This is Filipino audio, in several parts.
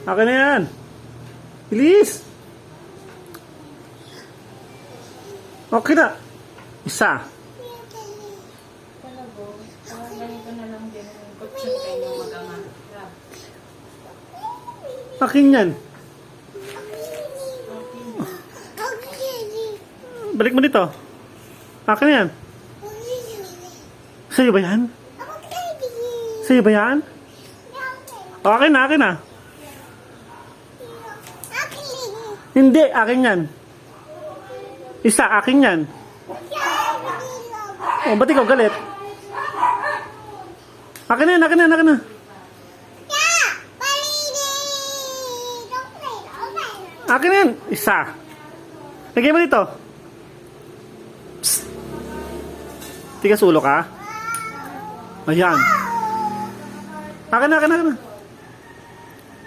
Akin na yan. Bilis. Okay na. Isa. Talago, ganito na lang din ang kutsyon kayo mag-ama. Akin yan. Balik mo dito. Akin na yan. Sa'yo ba yan? Sa'yo ba yan? O, akin na, akin na. Hindi, akin yan. Isa, akin yan. O, ba't ikaw galit? Akin na yan, akin na yan, akin na. Akin na yan. Isa. Lagay mo dito. Psst. Tigas ulo ka? Ayan. Akin na, akin na, akin na.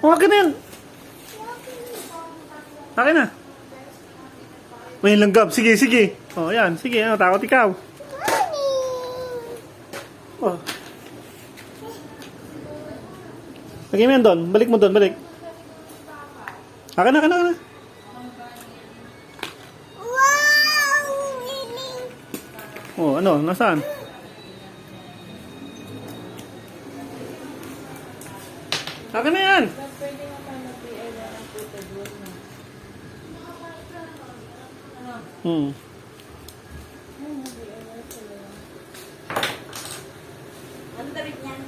O, akin na yan. Akin na. May langgam. Sige, sige. O, ayan. Sige, ano, takot ikaw. O. Lagay mo yan doon. Balik mo doon, balik. Akin na, akin na, akin na. Oh, ano? Nasaan? Akin na yan! Pwede nga pa mag-PI na ng puto doon na. Hmm. Ano damit niyan?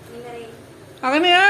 Hindi na rin. Akin na yan!